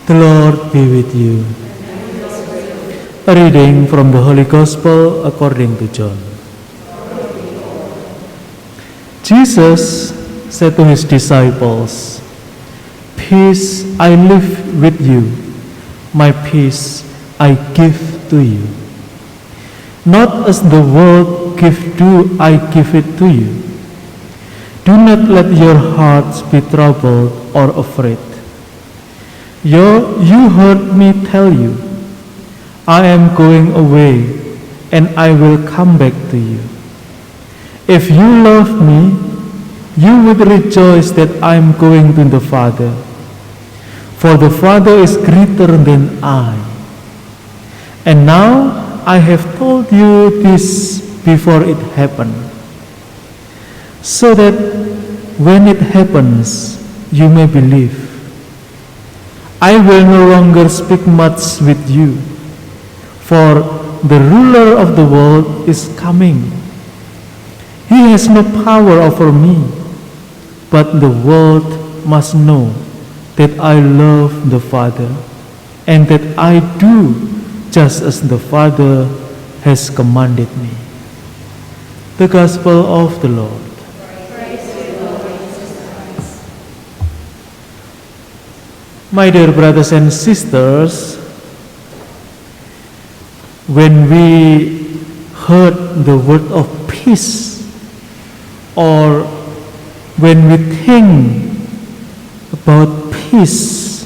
The Lord be with you. A reading from the Holy Gospel according to John. Jesus said to his disciples, "Peace I leave with you, my peace I give to you. Not as the world gives do I give it to you. Do not let your hearts be troubled or afraid. You heard me tell you, I am going away and I will come back to you. If you love me, you would rejoice that I am going to the Father, for the Father is greater than I. And now I have told you this before it happened, so that when it happens, you may believe. I will no longer speak much with you, for the ruler of the world is coming. He has no power over me, but the world must know that I love the Father, and that I do just as the Father has commanded me." The Gospel of the Lord. My dear brothers and sisters, when we heard the word of peace, or when we think about peace,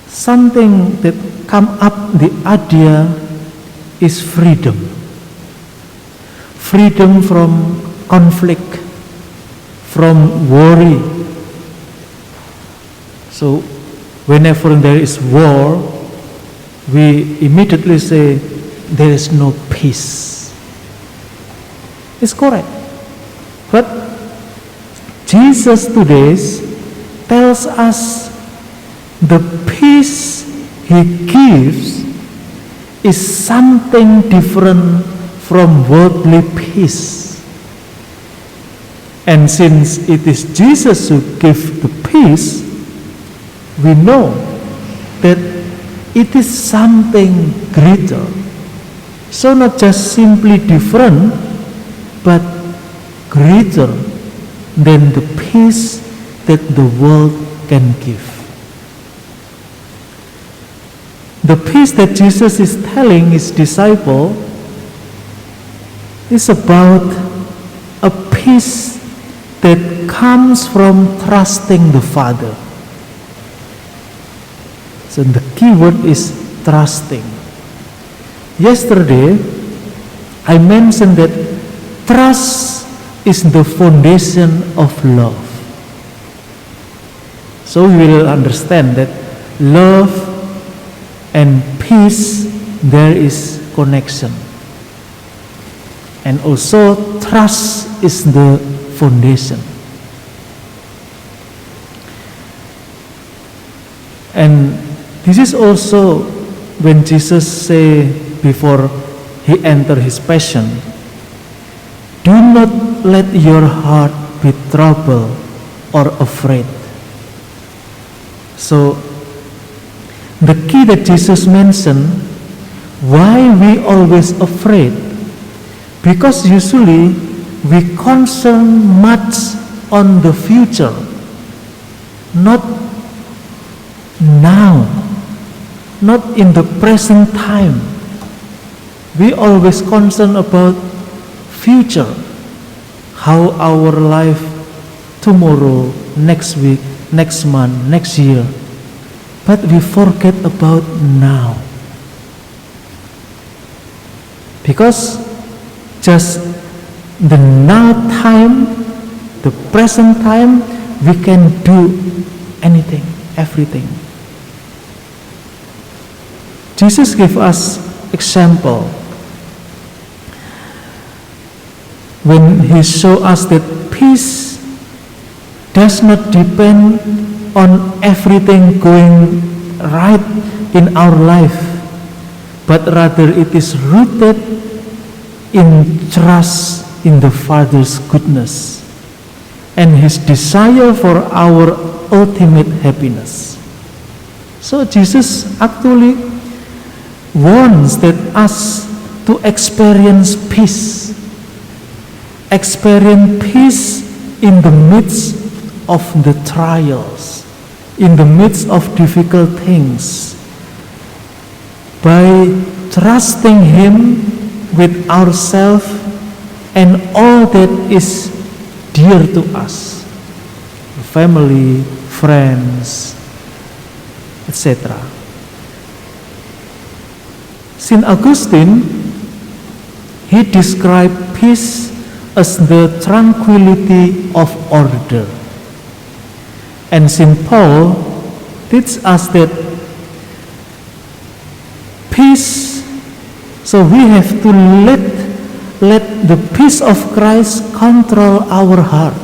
something that come up the idea is freedom. Freedom from conflict, from worry. So whenever there is war, we immediately say there is no peace. It's correct. But Jesus today tells us the peace He gives is something different from worldly peace. And since it is Jesus who gives the peace, we know that it is something greater. So not just simply different, but greater than the peace that the world can give. The peace that Jesus is telling his disciple is about a peace that comes from trusting the Father. So the key word is trusting. Yesterday, I mentioned that trust is the foundation of love. So we will understand that love and peace, there is connection. And also trust is the foundation. And this is also when Jesus say before he enter his passion, "Do not let your heart be troubled or afraid." So the key that Jesus mentioned, why we always afraid? Because usually we concern much on the future, not now, not in the present time. We always concern about future, how our life tomorrow, next week, next month, next year. But we forget about now. Because just the now time, the present time, we can do anything, everything. Jesus gave us example when he showed us that peace does not depend on everything going right in our life, but rather it is rooted in trust in the Father's goodness and his desire for our ultimate happiness. So Jesus actually wants that us to experience peace. Experience peace in the midst of the trials, in the midst of difficult things, by trusting Him with ourselves and all that is dear to us, family, friends, etc. Saint Augustine, he described peace as the tranquility of order. And Saint Paul teaches us that peace, so we have to let the peace of Christ control our heart,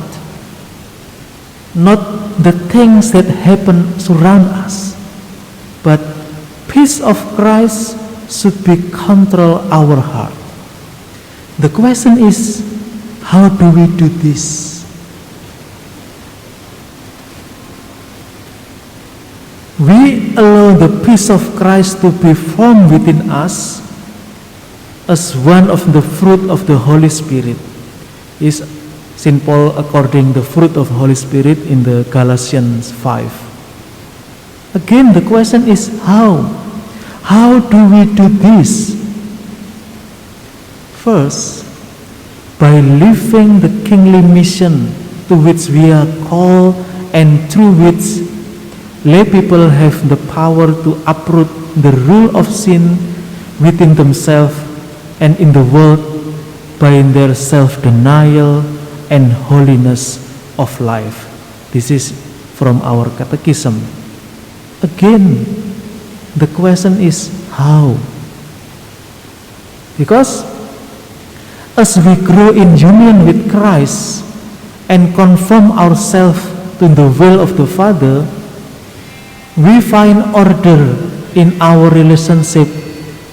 not the things that happen surround us, but peace of Christ should be control our heart. The question is, how do we do this? We allow the peace of Christ to be formed within us as one of the fruit of the Holy Spirit. Is St. Paul according the fruit of Holy Spirit in the Galatians 5. Again, the question is how? How do we do this? First, by living the kingly mission to which we are called and through which lay people have the power to uproot the rule of sin within themselves and in the world by their self-denial and holiness of life. This is from our catechism. Again, the question is how? Because as we grow in union with Christ and conform ourselves to the will of the Father, we find order in our relationship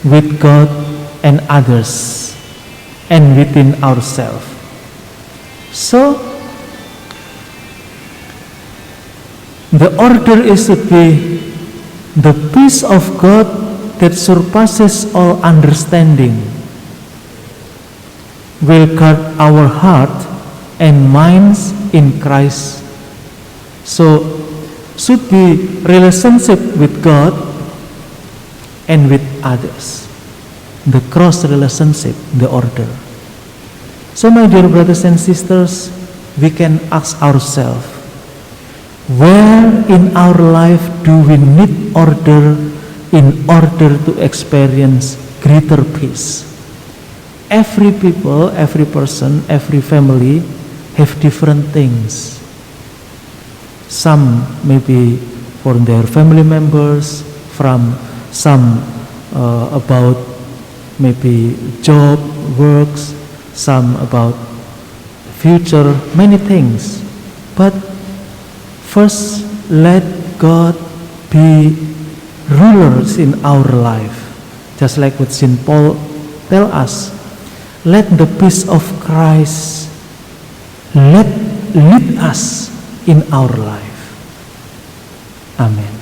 with God and others and within ourselves. So, the order is to be the peace of God that surpasses all understanding will guard our heart and minds in Christ. So, should be relationship with God and with others. The cross relationship, the order. So my dear brothers and sisters, we can ask ourselves, where in our life do we need order in order to experience greater peace? Every people, every person, every family have different things. Some maybe for their family members, from some about maybe job, works, some about future, many things. But first, let God be rulers in our life. Just like what St. Paul tell us, let the peace of Christ lead us in our life. Amen.